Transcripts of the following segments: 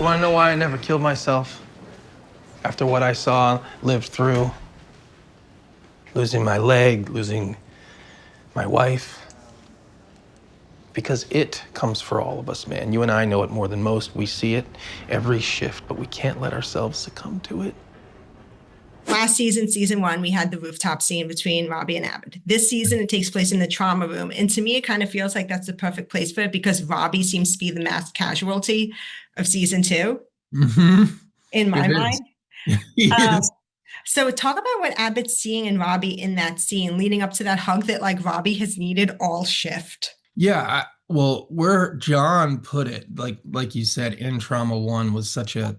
Want to know why I never killed myself? After what I saw, lived through, losing my leg, losing my wife. Because it comes for all of us, man. You and I know it more than most. We see it every shift, but we can't let ourselves succumb to it. Last season, season 1, we had the rooftop scene between Robbie and Abbott. This season, it takes place in the trauma room. And to me, it kind of feels like that's the perfect place for it because Robbie seems to be the mass casualty of season 2, in my mind. He is. So talk about what Abbott's seeing in Robbie in that scene leading up to that hug that like Robbie has needed all shift. Yeah, well, where John put it, like you said, in Trauma One was such a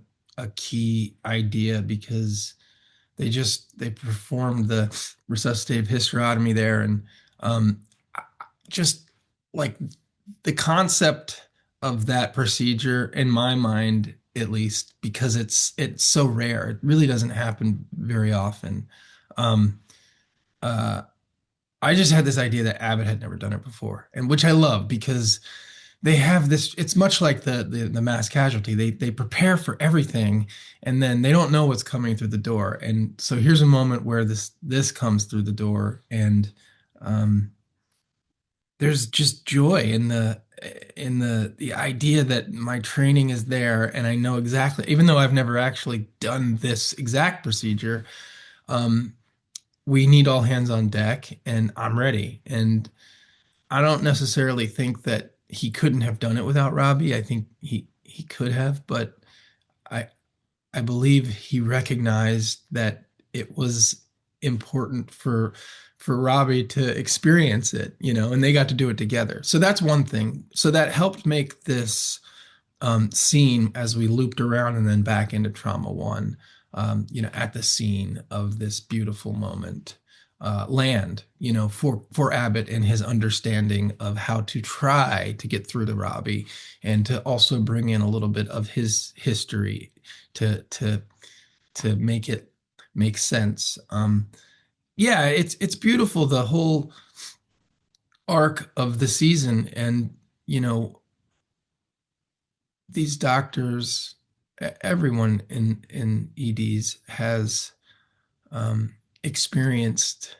key idea because they performed the resuscitative hysterotomy there, and just like the concept of that procedure in my mind, at least, because it's so rare, it really doesn't happen very often. Um, uh, I just had this idea that Abbott had never done it before, and which I love because they have this. It's much like the mass casualty. They prepare for everything, and then they don't know what's coming through the door. And so here's a moment where this comes through the door, and um, there's just joy in the idea that my training is there, and I know exactly, even though I've never actually done this exact procedure. We need all hands on deck, and I'm ready. And I don't necessarily think that he couldn't have done it without Robbie. I think he could have, but I I believe he recognized that it was important for Robbie to experience it, and they got to do it together. So that's one thing. So that helped make this scene as we looped around and then back into Trauma One, at the scene of this beautiful moment, land, for Abbott and his understanding of how to try to get through to Robbie, and to also bring in a little bit of his history to make it make sense. Yeah, it's beautiful, the whole arc of the season, and these doctors, everyone in EDs has experienced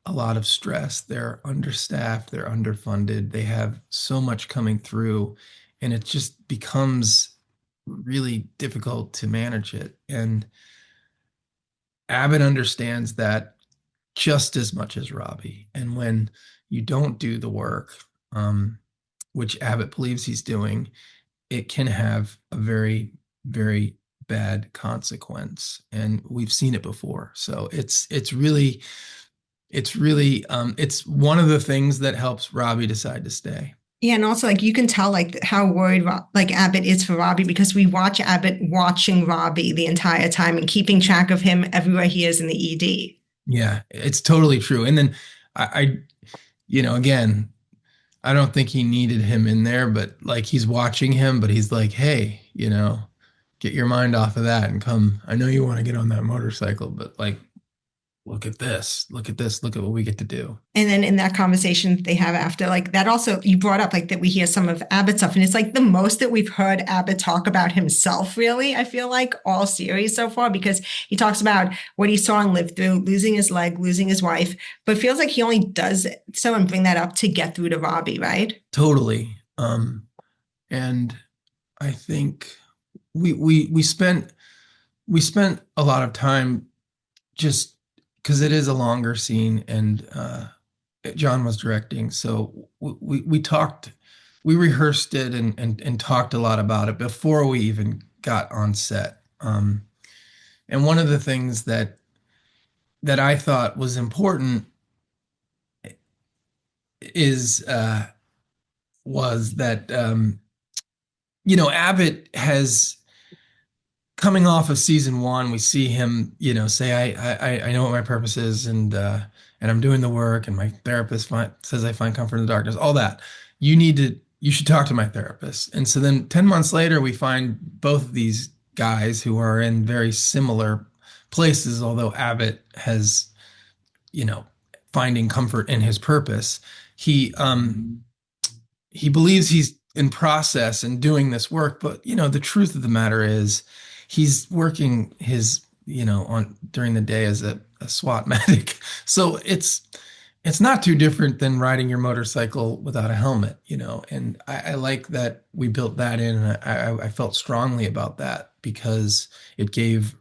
a lot of stress. They're understaffed, they're underfunded, they have so much coming through, and it just becomes really difficult to manage it. And Abbott understands that just as much as Robbie. And when you don't do the work, which Abbott believes he's doing, it can have a very, very bad consequence. And we've seen it before. So it's really it's one of the things that helps Robbie decide to stay. Yeah, and also like you can tell like how worried like Abbott is for Robbie because we watch Abbott watching Robbie the entire time and keeping track of him everywhere he is in the ED. Yeah, it's totally true. And then again, I don't think he needed him in there, but like he's watching him, but he's like, hey, get your mind off of that and come. I know you want to get on that motorcycle, but like, look at this, look at this, look at what we get to do. And then in that conversation they have after, like that also, you brought up like that we hear some of Abbott's stuff, and it's like the most that we've heard Abbott talk about himself, really, I feel like all series so far, because he talks about what he saw and lived through, losing his leg, losing his wife, but feels like he only does so and bring that up to get through to Robbie, right? Totally. And I think we spent a lot of time just because it is a longer scene, and John was directing. So we talked, we rehearsed it and talked a lot about it before we even got on set. And one of the things that I thought was important was that Abbott has, coming off of season 1, we see him, say, I know what my purpose is, and I'm doing the work, and my therapist says I find comfort in the darkness, all that. You should talk to my therapist. And so then 10 months later, we find both of these guys who are in very similar places, although Abbott has, finding comfort in his purpose. He believes he's in process and doing this work. But the truth of the matter is, he's working his on during the day as a SWAT medic. So it's not too different than riding your motorcycle without a helmet, and I like that we built that in, and I felt strongly about that because it gave,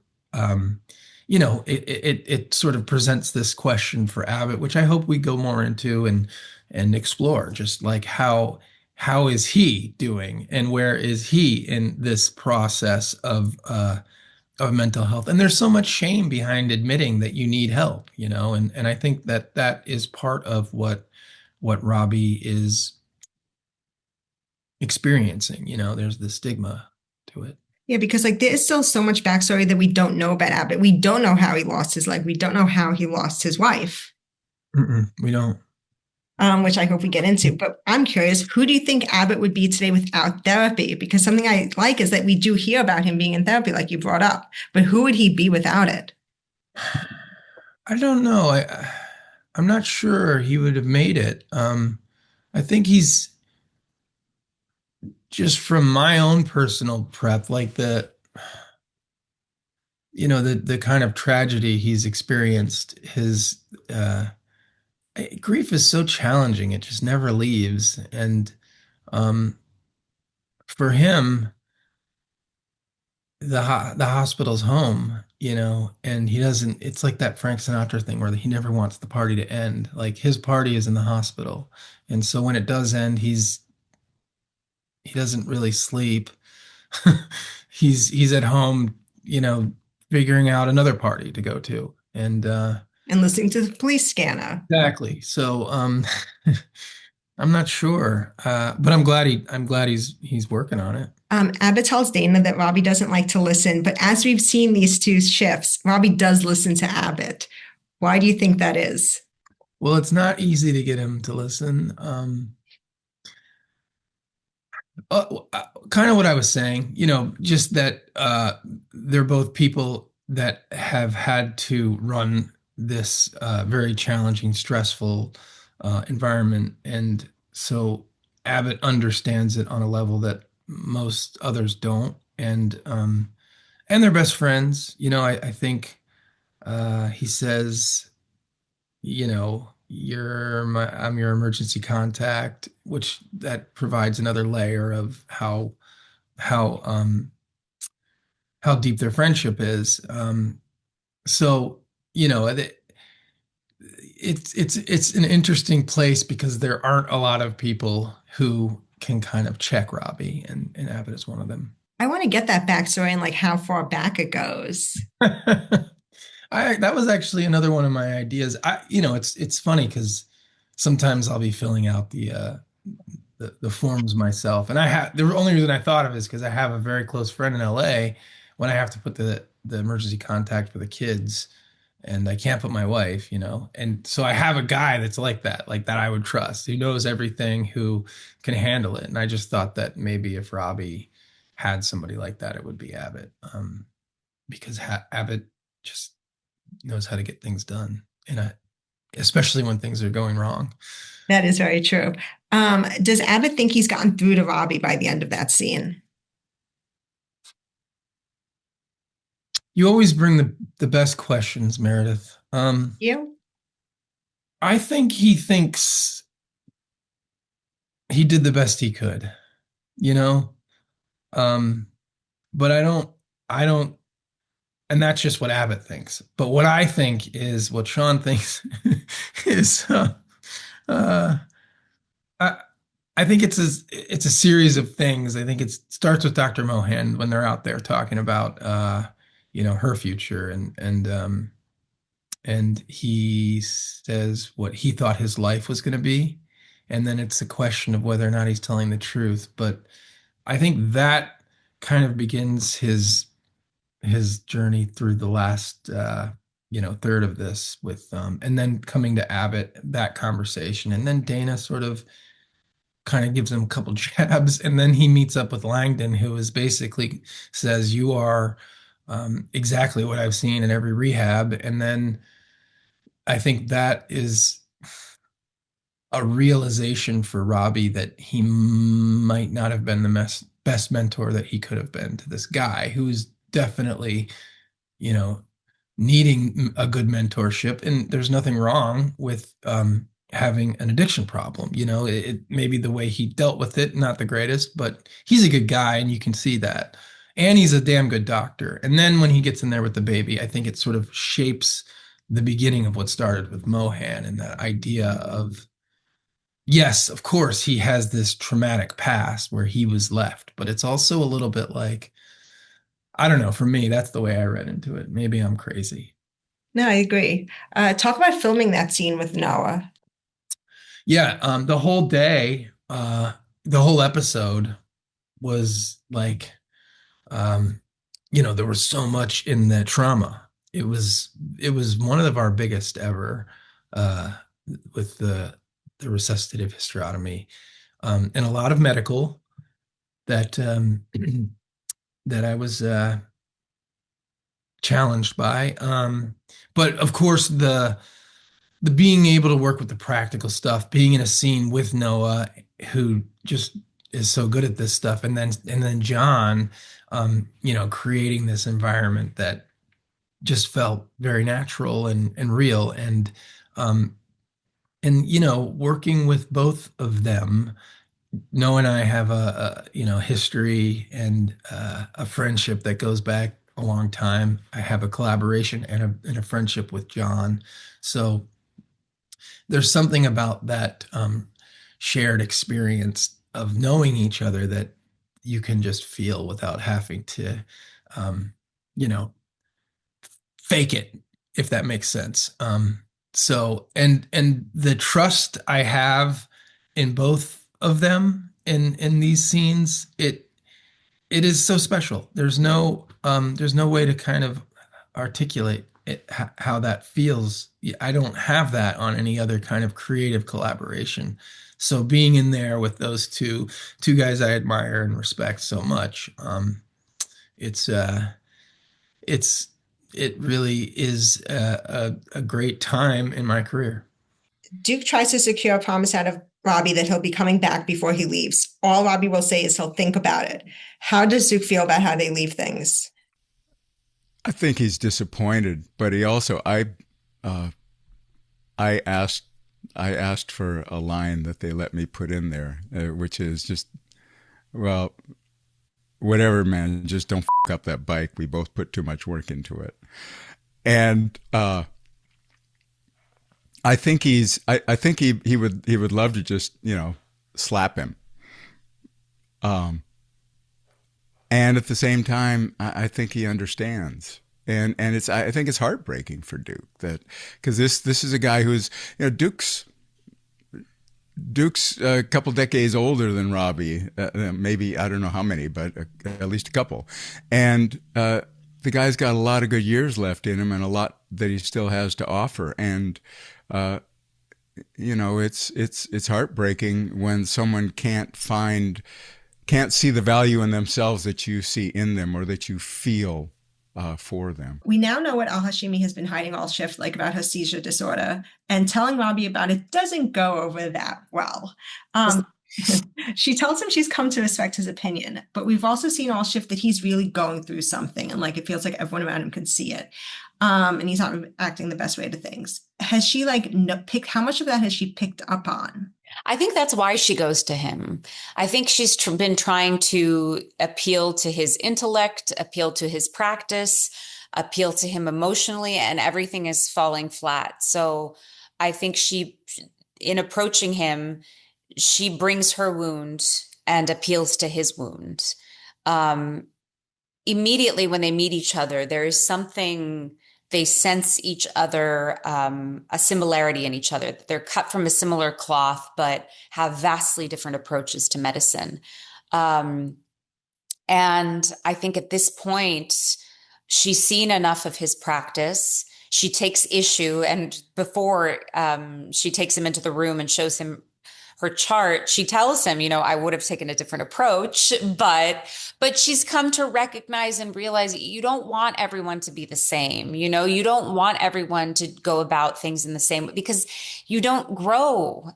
it sort of presents this question for Abbott, which I hope we go more into and explore, just like how is he doing and where is he in this process of mental health. And there's so much shame behind admitting that you need help, and I think that that is part of what Robbie is experiencing. There's the stigma to it. Yeah, because like there is still so much backstory that we don't know about Abbott. We don't know how he lost his leg. We don't know how he lost his wife. We don't. Which I hope we get into. But I'm curious, who do you think Abbott would be today without therapy? Because something I like is that we do hear about him being in therapy, like you brought up. But who would he be without it? I don't know. I'm not sure he would have made it. I think he's just from my own personal prep, like the kind of tragedy he's experienced, his grief is so challenging. It just never leaves. And um, for him, the hospital's home, and he doesn't, it's like that Frank Sinatra thing where he never wants the party to end. Like his party is in the hospital. And so when it does end, he doesn't really sleep. He's at home, figuring out another party to go to. And listening to the police scanner. Exactly. So I'm not sure. But I'm glad he's working on it. Abbott tells Dana that Robbie doesn't like to listen, but as we've seen these two shifts, Robbie does listen to Abbott. Why do you think that is? Well, it's not easy to get him to listen. Kind of what I was saying, just that they're both people that have had to run this very challenging, stressful environment. And so Abbott understands it on a level that most others don't. And they're best friends. I think he says, I'm your emergency contact, which that provides another layer of how how deep their friendship is. So it's an interesting place because there aren't a lot of people who can kind of check Robbie, and Abbott is one of them. I want to get that backstory and like how far back it goes. That was actually another one of my ideas. It's funny because sometimes I'll be filling out the forms myself, and the only reason I thought of it is because I have a very close friend in LA. When I have to put the emergency contact for the kids, and I can't put my wife, and so I have a guy that's like that I would trust, who knows everything, who can handle it. And I just thought that maybe if Robbie had somebody like that, it would be Abbott, because Abbott just knows how to get things done, especially when things are going wrong. That is very true. Does Abbott think he's gotten through to Robbie by the end of that scene? You always bring the best questions, Meredith. You? I think he thinks he did the best he could, you know? But I don't, and that's just what Abbott thinks. But what I think is what Shawn thinks is, uh, I, I think it's a series of things. I think it starts with Dr. Mohan when they're out there talking about, her future, and he says what he thought his life was going to be, and then it's a question of whether or not he's telling the truth. But I think that kind of begins his journey through the last third of this with and then coming to Abbott, that conversation, and then Dana sort of kind of gives him a couple jabs, and then he meets up with Langdon, who is basically says, you are exactly what I've seen in every rehab. And then I think that is a realization for Robbie that he might not have been the best mentor that he could have been to this guy who's definitely, you know, needing a good mentorship. And there's nothing wrong with having an addiction problem. You know, it maybe the way he dealt with it, not the greatest, but he's a good guy and you can see that. And he's a damn good doctor. And then when he gets in there with the baby, I think it sort of shapes the beginning of what started with Mohan and that idea of, yes, of course, he has this traumatic past where he was left, but it's also a little bit like, I don't know, for me, that's the way I read into it. Maybe I'm crazy. No, I agree. Talk about filming that scene with Noah. Yeah, the whole day, the whole episode was like, um, there was so much in the trauma. It was one of our biggest ever, uh, with the resuscitative hysterotomy, and a lot of medical that that I was challenged by. But of course, the being able to work with the practical stuff, being in a scene with Noah, who just is so good at this stuff, and then John, creating this environment that just felt very natural and real, um, working with both of them. Noah and I have a history and a friendship that goes back a long time. I have a collaboration and a friendship with John, so there's something about that shared experience of knowing each other that you can just feel without having to, um, you know, fake it, if that makes sense. So, and the trust I have in both of them in these scenes, it is so special. There's no way to kind of articulate it, how that feels. I don't have that on any other kind of creative collaboration. So being in there with those two guys I admire and respect so much, it's it's it really is a great time in my career. Duke tries to secure a promise out of Robbie that he'll be coming back before he leaves. All Robbie will say is he'll think about it. How does Duke feel about how they leave things? I think he's disappointed, but he also uh, I asked for a line that they let me put in there, which is just, well, whatever, man, just don't f up that bike. We both put too much work into it, and I think I think he would love to just slap him, and at the same time, I think he understands. And I think it's heartbreaking for Duke, that because this is a guy who's, Duke's a couple decades older than Robbie, maybe, I don't know how many, but at least a couple, and the guy's got a lot of good years left in him and a lot that he still has to offer. And it's heartbreaking when someone can't see the value in themselves that you see in them, or that you feel for them. We now know what Al-Hashimi has been hiding all shift, like about her seizure disorder, and telling Robbie about it doesn't go over that well. She tells him she's come to respect his opinion, but we've also seen all shift that he's really going through something, and like it feels like everyone around him can see it. And he's not acting the best way to things. Has she picked, how much of that has she picked up on? I think that's why she goes to him. I think she's been trying to appeal to his intellect, appeal to his practice, appeal to him emotionally, and everything is falling flat. So I think in approaching him, she brings her wound and appeals to his wound. Immediately when they meet each other, there is something, they sense each other, a similarity in each other. They're cut from a similar cloth, but have vastly different approaches to medicine. And I think at this point, she's seen enough of his practice. She takes issue, and before she takes him into the room and shows him her chart, she tells him, I would have taken a different approach, but she's come to recognize and realize you don't want everyone to be the same. You don't want everyone to go about things in the same way because you don't grow.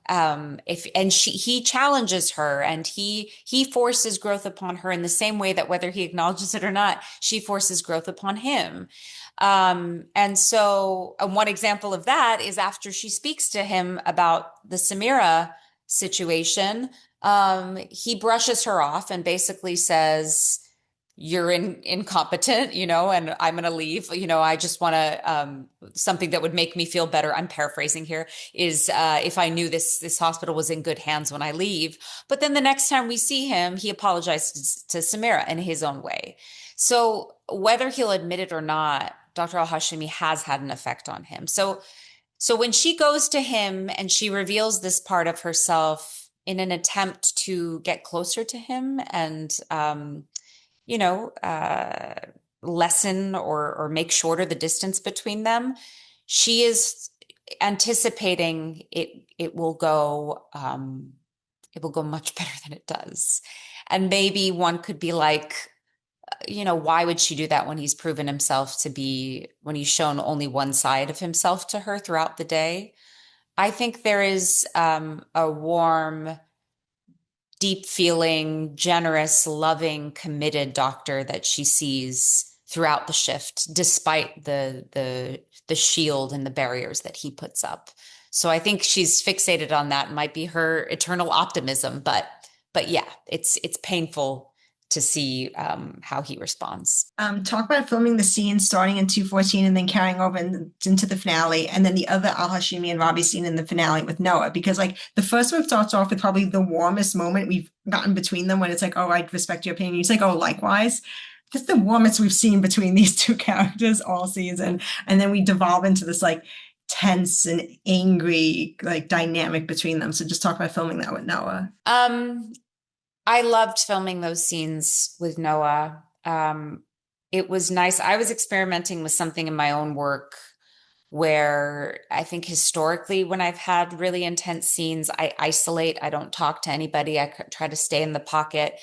He challenges her and he forces growth upon her in the same way that whether he acknowledges it or not, she forces growth upon him. And so one example of that is after she speaks to him about the Samira situation, he brushes her off and basically says, you're incompetent, and I'm going to leave. I just want to, something that would make me feel better. I'm paraphrasing here is, if I knew this hospital was in good hands when I leave. But then the next time we see him, he apologizes to Samira in his own way. So whether he'll admit it or not, Dr. Al-Hashimi has had an effect on him. So when she goes to him and she reveals this part of herself in an attempt to get closer to him and, lessen or make shorter the distance between them, she is anticipating it will go much better than it does. And maybe one could be like, why would she do that when he's proven himself to be, when he's shown only one side of himself to her throughout the day? I think there is a warm, deep feeling, generous, loving, committed doctor that she sees throughout the shift, despite the shield and the barriers that he puts up. So I think she's fixated on that. It might be her eternal optimism, but yeah, it's painful to see how he responds. Talk about filming the scene starting in 214 and then carrying over into the finale, and then the other Al-Hashimi and Robbie scene in the finale with Noah, because like the first one starts off with probably the warmest moment we've gotten between them when it's like, oh, I respect your opinion. He's like, oh, likewise. Just the warmest we've seen between these two characters all season. And then we devolve into this like tense and angry like dynamic between them. So just talk about filming that with Noah. I loved filming those scenes with Noah. It was nice. I was experimenting with something in my own work where I think historically when I've had really intense scenes, I isolate. I don't talk to anybody. I try to stay in the pocket.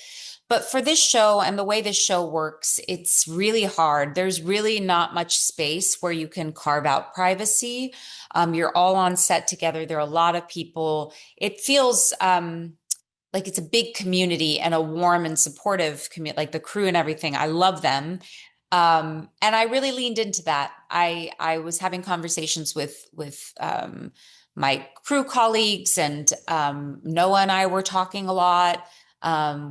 But for this show and the way this show works, it's really hard. There's really not much space where you can carve out privacy. You're all on set together. There are a lot of people. It feels like it's a big community and a warm and supportive community, like the crew and everything. I love them. And I really leaned into that. I was having conversations with my crew colleagues, and Noah and I were talking a lot.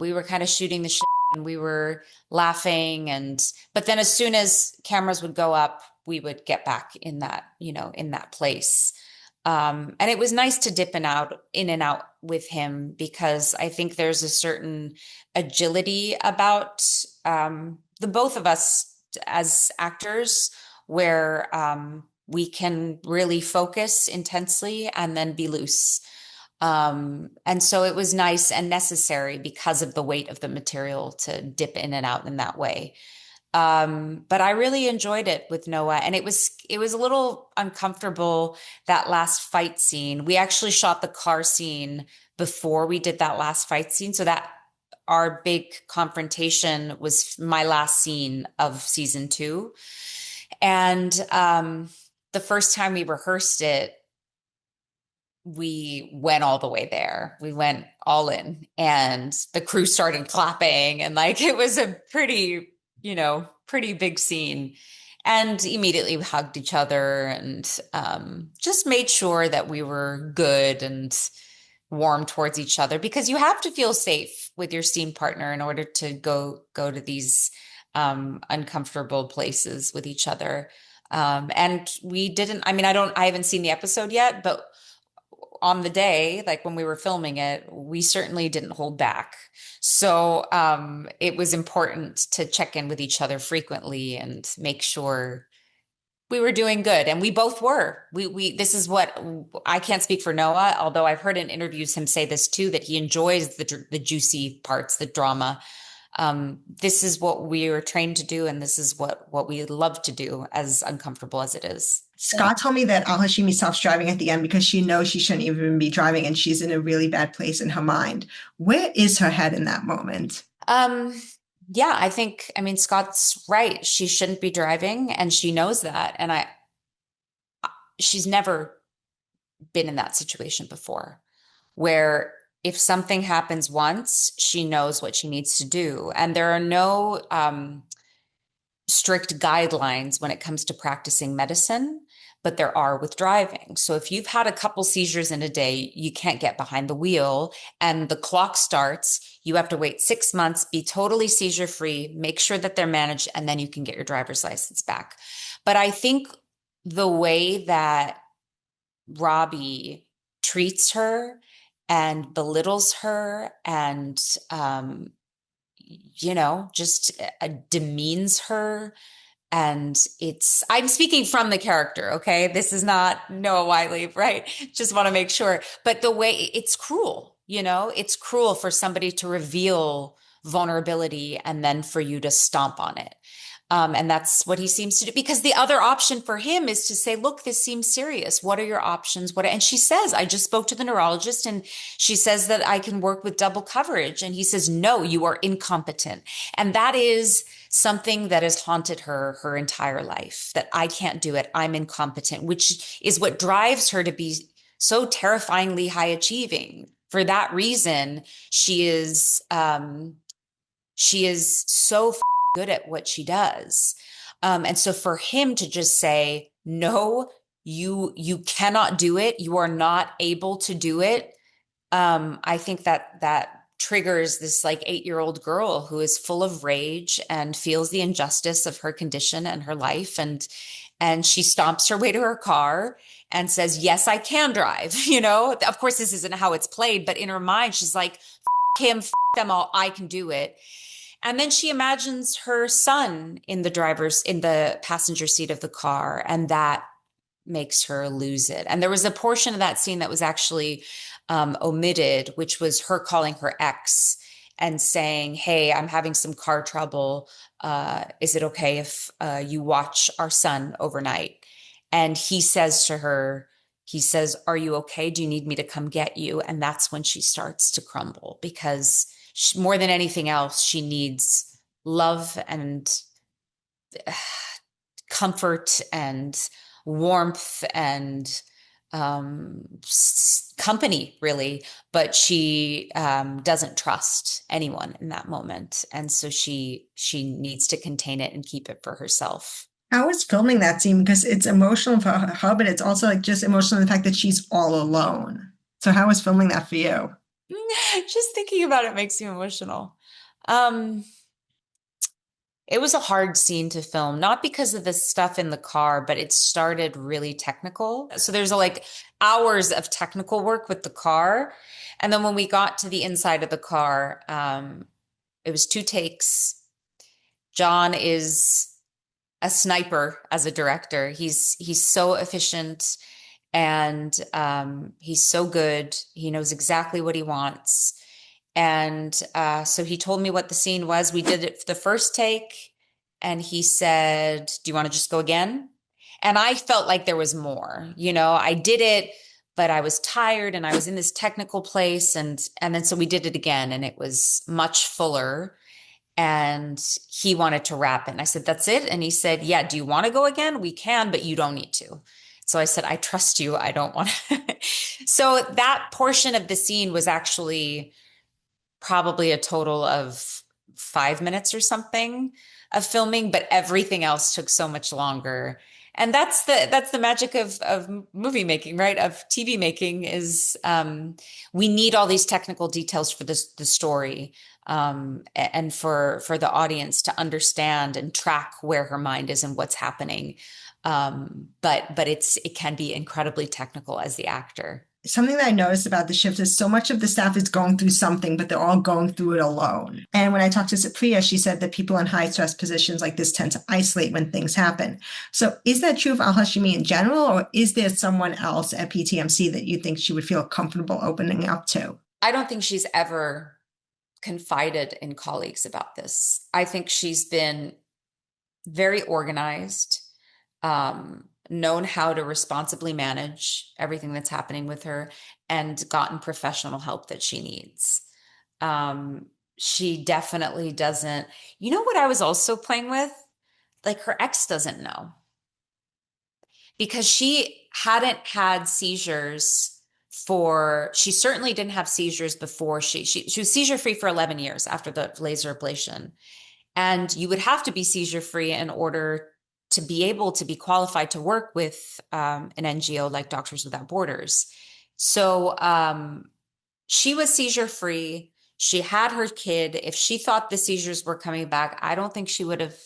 We were kind of shooting the shit and we were laughing, but then as soon as cameras would go up, we would get back in that place. And it was nice to dip in and out with him, because I think there's a certain agility about the both of us as actors where we can really focus intensely and then be loose. And so it was nice and necessary because of the weight of the material to dip in and out in that way. But I really enjoyed it with Noah, and it was a little uncomfortable, that last fight scene. We actually shot the car scene before we did that last fight scene, so that our big confrontation was my last scene of season 2. And the first time we rehearsed it, we went all the way there. We went all in, and the crew started clapping, and like it was a pretty big scene. And immediately we hugged each other and just made sure that we were good and warm towards each other, because you have to feel safe with your scene partner in order to go to these uncomfortable places with each other. And we didn't, I haven't seen the episode yet, but on the day, like when we were filming it, we certainly didn't hold back. So it was important to check in with each other frequently and make sure we were doing good. And we both were. This is what, I can't speak for Noah, although I've heard in interviews him say this too, that he enjoys the juicy parts, the drama. This is what we were trained to do, and this is what we love to do, as uncomfortable as it is. Scott told me that Al-Hashimi stops driving at the end because she knows she shouldn't even be driving and she's in a really bad place in her mind. Where is her head in that moment? Yeah, I mean, Scott's right. She shouldn't be driving and she knows that. And she's never been in that situation before where if something happens once, she knows what she needs to do. And there are no strict guidelines when it comes to practicing medicine, but there are with driving. So if you've had a couple seizures in a day, you can't get behind the wheel and the clock starts. You have to wait 6 months, be totally seizure free, make sure that they're managed, and then you can get your driver's license back. But I think the way that Robbie treats her and belittles her and, just demeans her. And I'm speaking from the character, okay? This is not Noah Wiley, right? Just want to make sure. But the way it's cruel, it's cruel for somebody to reveal vulnerability and then for you to stomp on it. And that's what he seems to do, because the other option for him is to say, look, this seems serious. What are your options? And she says, I just spoke to the neurologist and she says that I can work with double coverage. And he says, no, you are incompetent. And that is something that has haunted her entire life, that I can't do it. I'm incompetent, which is what drives her to be so terrifyingly high achieving. For that reason, she is so good at what she does. And so for him to just say, no, you cannot do it. You are not able to do it. I think that triggers this like 8-year-old girl who is full of rage and feels the injustice of her condition and her life. And she stomps her way to her car and says, yes, I can drive. Of course, this isn't how it's played, but in her mind, she's like, F him, F them all, I can do it. And then she imagines her son in the passenger seat of the car, and that makes her lose it. And there was a portion of that scene that was actually omitted, which was her calling her ex and saying, hey, I'm having some car trouble. Is it okay if you watch our son overnight? And he says to her, are you okay? Do you need me to come get you? And that's when she starts to crumble, because more than anything else, she needs love and comfort and warmth and company, really. But she doesn't trust anyone in that moment. And so she needs to contain it and keep it for herself. How is filming that scene? Because it's emotional for her, but it's also like just emotional in the fact that she's all alone. So how is filming that for you? Just thinking about it makes me emotional. It was a hard scene to film, not because of the stuff in the car, but it started really technical. So there's like hours of technical work with the car. And then when we got to the inside of the car, it was 2 takes. John is a sniper as a director. He's so efficient and he's so good. He knows exactly what he wants. And so he told me what the scene was. We did it for the first take. And he said, do you want to just go again? And I felt like there was more. I did it, but I was tired and I was in this technical place. And then so we did it again and it was much fuller. And he wanted to wrap it. And I said, that's it? And he said, yeah, do you want to go again? We can, but you don't need to. So I said, I trust you. I don't want to. So that portion of the scene was actually probably a total of 5 minutes or something of filming, but everything else took so much longer. And that's the magic of movie making, right? Of TV making is we need all these technical details for the story. And for the audience to understand and track where her mind is and what's happening. But it can be incredibly technical as the actor. Something that I noticed about the shift is so much of the staff is going through something, but they're all going through it alone. And when I talked to Supriya, she said that people in high stress positions like this tend to isolate when things happen. So is that true of Al-Hashimi in general, or is there someone else at PTMC that you think she would feel comfortable opening up to? I don't think she's ever confided in colleagues about this. I think she's been very organized. known how to responsibly manage everything that's happening with her, and gotten professional help that she needs. She definitely doesn't. You know what I was also playing with? Like, her ex doesn't know, because she hadn't had seizures she certainly didn't have seizures before she was seizure free for 11 years after the laser ablation. And you would have to be seizure free in order to be able to be qualified to work with an NGO like Doctors Without Borders. So she was seizure free. She had her kid. If she thought the seizures were coming back, I don't think she would have,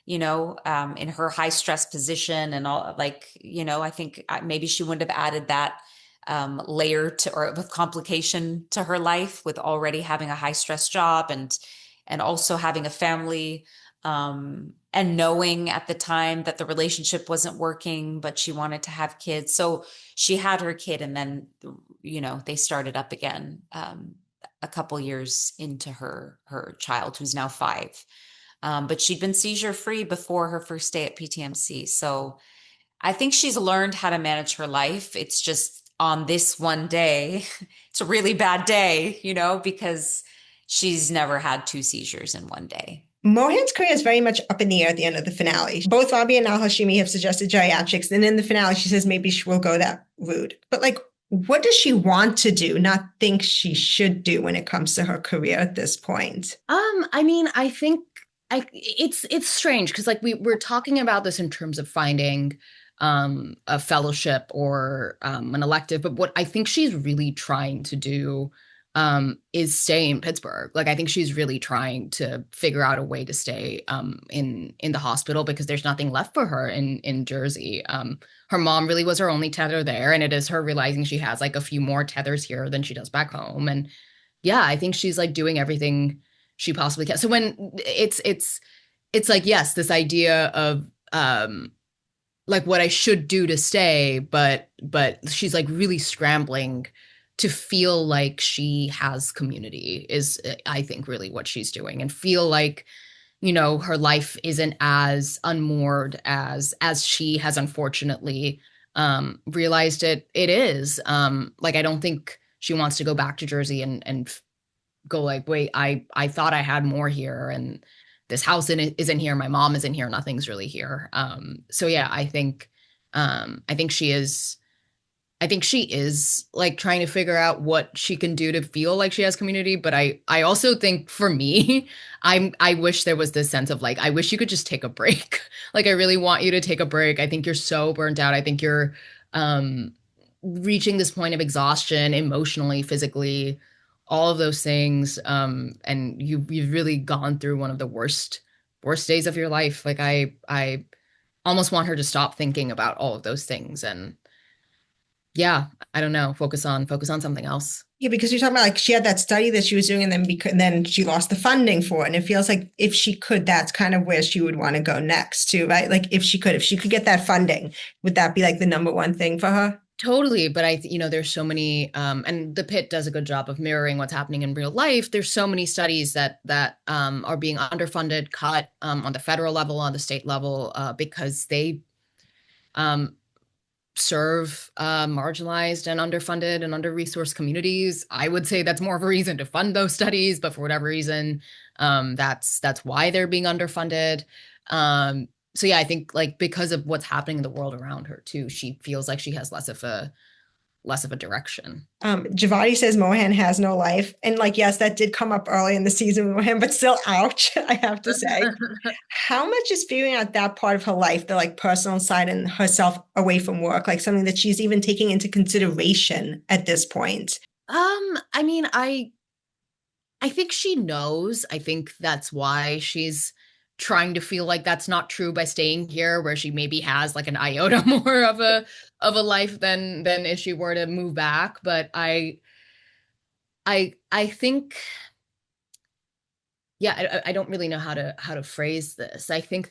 in her high stress position and all, like, I think maybe she wouldn't have added that layer or of complication to her life, with already having a high stress job and also having a family, and knowing at the time that the relationship wasn't working, but she wanted to have kids. So she had her kid, and then, they started up again a couple years into her child, who's now 5. But she'd been seizure free before her first day at PTMC. So I think she's learned how to manage her life. It's just on this one day, it's a really bad day, because she's never had 2 seizures in one day. Mohan's career is very much up in the air at the end of the finale. Both Robbie and Al-Hashimi have suggested geriatrics, and in the finale, she says maybe she will go that route. But like, what does she want to do, not think she should do when it comes to her career at this point? I mean, I think it's strange because like we're talking about this in terms of finding a fellowship or an elective, but what I think she's really trying to do is stay in Pittsburgh. Like, I think she's really trying to figure out a way to stay in the hospital, because there's nothing left for her in Jersey. Her mom really was her only tether there, and it is her realizing she has like a few more tethers here than she does back home. And yeah, I think she's like doing everything she possibly can. So when it's like, yes, this idea of like what I should do to stay, but she's like really scrambling to feel like she has community is, I think, really what she's doing, and feel like, her life isn't as unmoored as she has unfortunately realized it is. Like, I don't think she wants to go back to Jersey and go like, wait, I thought I had more here, and this house isn't here, my mom isn't here, nothing's really here. So yeah, I think she is like trying to figure out what she can do to feel like she has community. But I also think, for me, I wish there was this sense of like, I wish you could just take a break. Like, I really want you to take a break. I think you're so burnt out. I think you're reaching this point of exhaustion emotionally, physically, all of those things. And you've really gone through one of the worst days of your life. Like, I almost want her to stop thinking about all of those things, and yeah, I don't know, focus on something else. Yeah, because you're talking about like she had that study that she was doing, and then she lost the funding for it. And it feels like if she could, that's kind of where she would want to go next too, right? Like, if she could get that funding, would that be like the number one thing for her? Totally. But there's so many, and the PITT does a good job of mirroring what's happening in real life. There's so many studies that are being underfunded, cut on the federal level, on the state level, because they serve marginalized and underfunded and under-resourced communities. I would say that's more of a reason to fund those studies, but for whatever reason, that's why they're being underfunded. So yeah, I think like because of what's happening in the world around her too, she feels like she has less of a direction. Javadi says Mohan has no life. And like, yes, that did come up early in the season with Mohan, but still, ouch, I have to say. How much is figuring out that part of her life, the like personal side and herself away from work, like something that she's even taking into consideration at this point? I mean, I think she knows. I think that's why she's trying to feel like that's not true by staying here, where she maybe has like an iota more of a life than if she were to move back. But I think, yeah, I don't really know how to phrase this. I think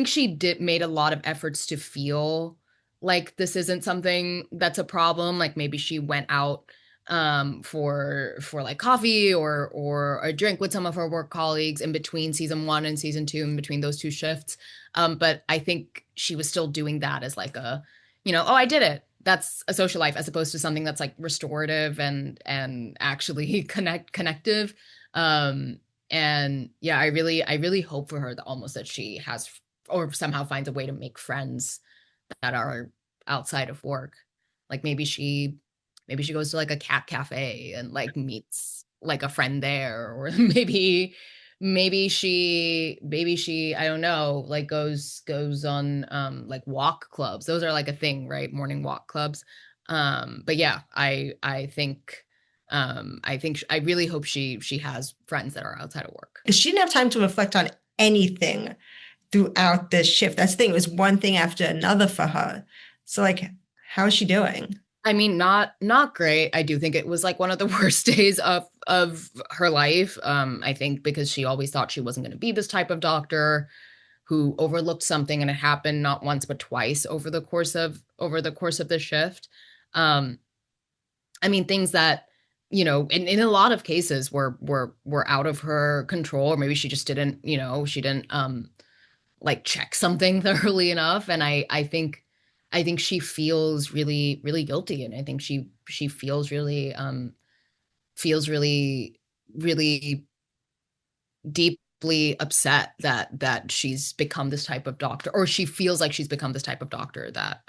she made a lot of efforts to feel like this isn't something that's a problem. Like, maybe she went out for like coffee or a drink with some of her work colleagues in between season 1 and season 2, in between those 2 shifts. But I think she was still doing that as like a, oh, I did it. That's a social life, as opposed to something that's like restorative and actually connective. And yeah, I really hope for her that almost that she has or somehow finds a way to make friends that are outside of work. Like maybe she goes to like a cat cafe and like meets like a friend there, or maybe she I don't know, like goes on like walk clubs. Those are like a thing, right? Morning walk clubs. But yeah, I think I really hope she has friends that are outside of work. She didn't have time to reflect on anything throughout this shift. That's the thing. It was one thing after another for her. So like, how is she doing? I mean, not great. I do think it was like one of the worst days of her life. I think because she always thought she wasn't going to be this type of doctor who overlooked something, and it happened not once but twice over the course of the shift. I mean, things that, in a lot of cases were out of her control, or maybe she just didn't, she didn't like check something thoroughly enough. And I think she feels really, really guilty. And I think she feels really, really deeply upset that she's become this type of doctor, or she feels like she's become this type of doctor that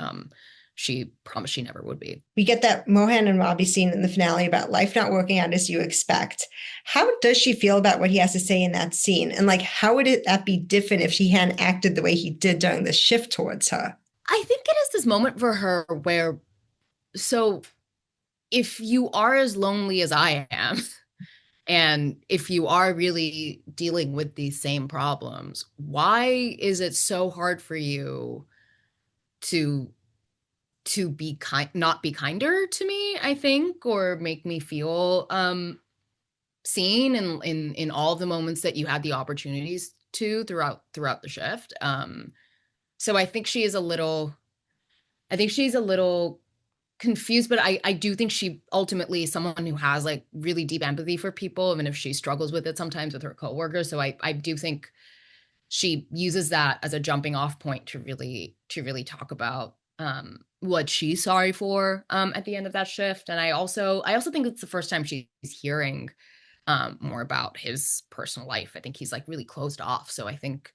she promised she never would be. We get that Mohan and Robbie scene in the finale about life not working out as you expect. How does she feel about what he has to say in that scene? And like, how would that be different if he hadn't acted the way he did during the shift towards her? I think it is this moment for her where, so if you are as lonely as I am, and if you are really dealing with these same problems, why is it so hard for you to be not be kinder to me, I think, or make me feel seen in all the moments that you had the opportunities to throughout the shift. So I think she's a little confused, but I do think she ultimately is someone who has like really deep empathy for people, even if she struggles with it sometimes with her coworkers. So I do think she uses that as a jumping off point to really talk about what she's sorry for at the end of that shift. And I also think it's the first time she's hearing more about his personal life. I think he's like really closed off. So I think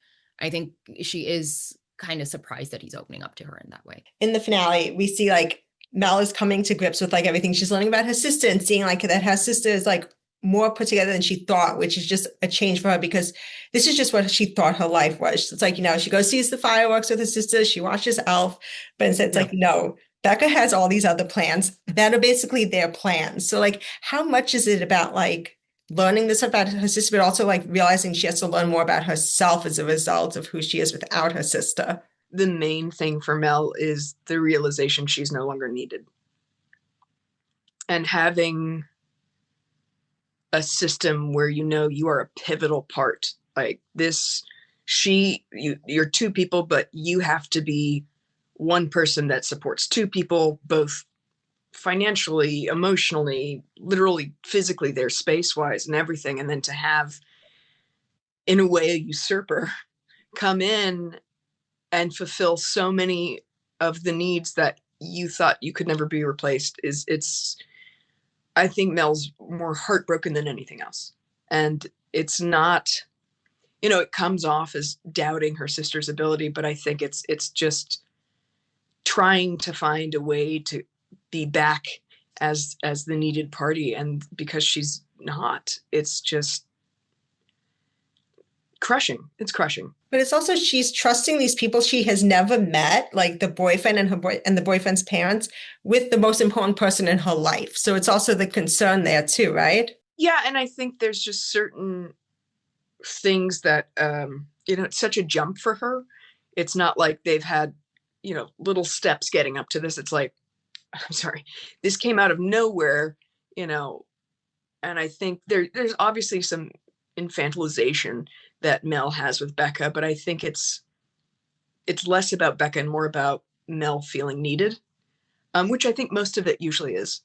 she is kind of surprised that he's opening up to her in that way. In the finale, we see like Mel is coming to grips with like everything she's learning about her sister, and seeing like that her sister is like more put together than she thought, which is just a change for her, because this is just what she thought her life was. It's like, she goes sees the fireworks with her sister, she watches Elf, but instead it's like, no, Becca has all these other plans that are basically their plans. So like, how much is it about like learning this about her sister, but also like realizing she has to learn more about herself as a result of who she is without her sister? The main thing for Mel is the realization she's no longer needed. And having a system where you are a pivotal part, like this, you're 2 people, but you have to be one person that supports 2 people, both financially, emotionally, literally, physically, there, space-wise and everything. And then to have, in a way, a usurper come in and fulfill so many of the needs that you thought you could never be replaced I think Mel's more heartbroken than anything else. And it's not, it comes off as doubting her sister's ability, but I think it's just trying to find a way to be back as the needed party. And because she's not, it's just crushing. It's crushing. But it's also, she's trusting these people she has never met, like the boyfriend and the boyfriend's parents, with the most important person in her life. So it's also the concern there too, right? Yeah. And I think there's just certain things that, it's such a jump for her. It's not like they've had, little steps getting up to this. It's like, I'm sorry, this came out of nowhere, and I think there's obviously some infantilization that Mel has with Becca, but I think it's less about Becca and more about Mel feeling needed, which I think most of it usually is.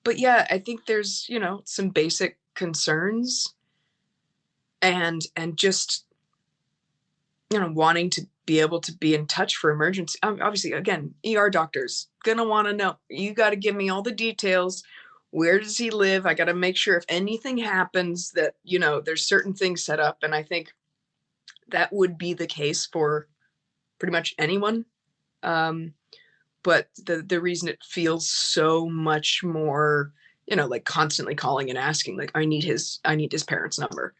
But yeah, I think there's, some basic concerns and just, wanting to be able to be in touch for emergency. Obviously, again, ER doctors gonna want to know, you got to give me all the details. Where does he live? I got to make sure if anything happens that, there's certain things set up. And I think that would be the case for pretty much anyone. But the reason it feels so much more, like constantly calling and asking, like, I need his parents' number,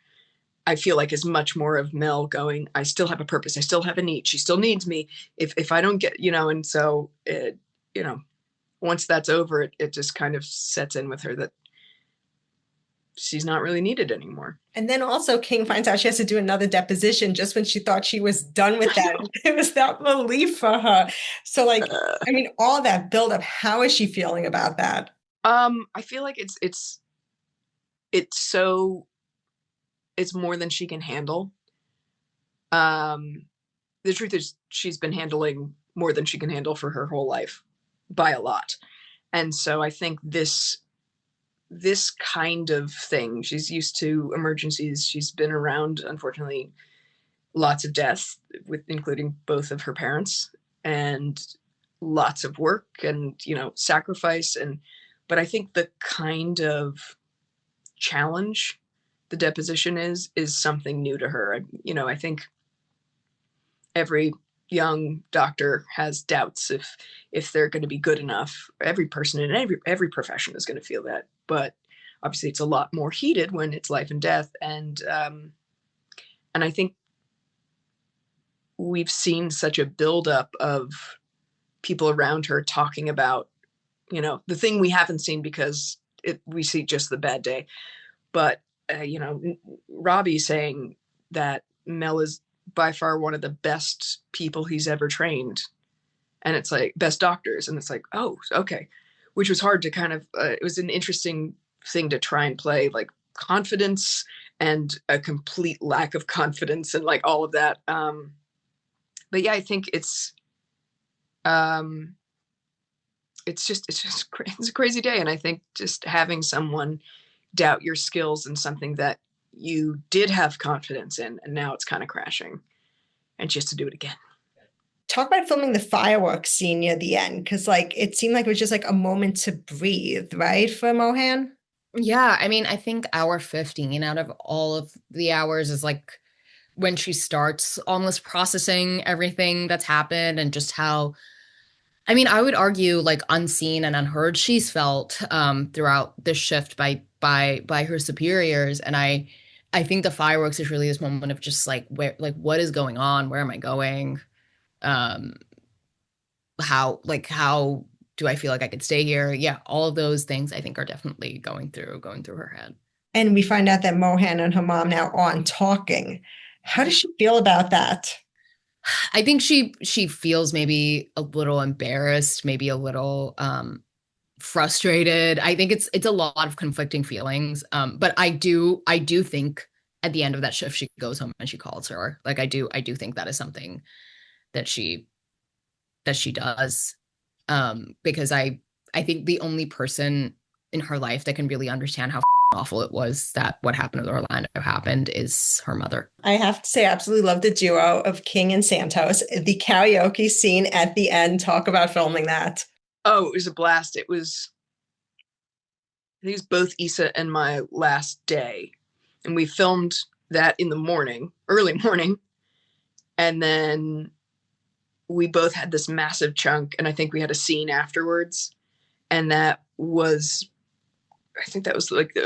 I feel like is much more of Mel going, I still have a purpose. I still have a need. She still needs me. If I don't get, and so it, once that's over, it just kind of sets in with her that she's not really needted anymore. And then also King finds out she has to do another deposition just when she thought she was done with that. It was that relief for her. So like, all that buildup, how is she feeling about that? I feel like it's more than she can handle. The truth is she's been handling more than she can handle for her whole life by a lot. And so I think this kind of thing, she's used to emergencies. She's been around, unfortunately, lots of death, including both of her parents, and lots of work and, sacrifice. But I think the kind of challenge the deposition is something new to her. I think every young doctor has doubts if they're going to be good enough. Every person in every profession is going to feel that, but obviously it's a lot more heated when it's life and death. And I think we've seen such a buildup of people around her talking about, the thing we haven't seen because we see just the bad day. But, Robbie saying that Mel is by far one of the best people he's ever trained. And it's like best doctors. And it's like, oh, okay. Which was hard to kind of, it was an interesting thing to try and play, like confidence and a complete lack of confidence and like all of that. But yeah, I think it's a crazy day. And I think just having someone doubt your skills in something that you did have confidence in, and now it's kind of crashing, and she has to do it again. Talk about filming the fireworks scene near the end, because like it seemed like it was just like a moment to breathe, right, for Mohan? Yeah, I think hour 15 out of all of the hours is like when she starts almost processing everything that's happened and just how, I would argue like unseen and unheard she's felt throughout this shift by her superiors. And I think the fireworks is really this moment of just like, where, like, what is going on? Where am I going? How do I feel like I could stay here? Yeah, all of those things I think are definitely going through her head. And we find out that Mohan and her mom now aren't talking. How does she feel about that? I think she feels maybe a little embarrassed, maybe a little frustrated. I think it's a lot of conflicting feelings. But I do think at the end of that shift she goes home and she calls her. Like I do think that is something that she does. Because I think the only person in her life that can really understand how awful it was that what happened with Orlando happened is her mother. I have to say, I absolutely love the duo of King and Santos. The karaoke scene at the end, talk about filming that. Oh, it was a blast. I think it was both Issa and my last day. And we filmed that in the morning, early morning. And then we both had this massive chunk, and I think we had a scene afterwards. And that was, I think that was like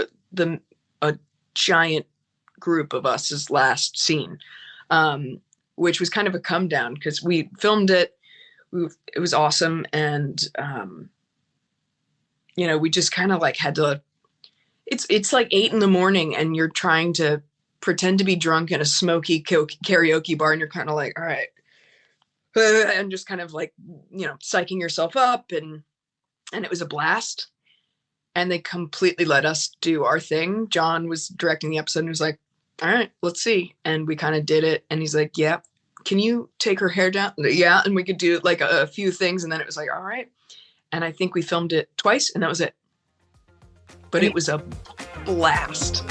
a giant group of us's last scene, which was kind of a come down because we filmed it. It was awesome. And, we just kind of like had to, it's like 8 a.m. and you're trying to pretend to be drunk in a smoky karaoke bar. And you're kind of like, all right. And just kind of like, psyching yourself up. And it was a blast. And they completely let us do our thing. John was directing the episode and was like, all right, let's see. And we kind of did it. And he's like, yeah, can you take her hair down? Yeah. And we could do like a few things. And then it was like, all right. And I think we filmed it twice and that was it. but it was a blast.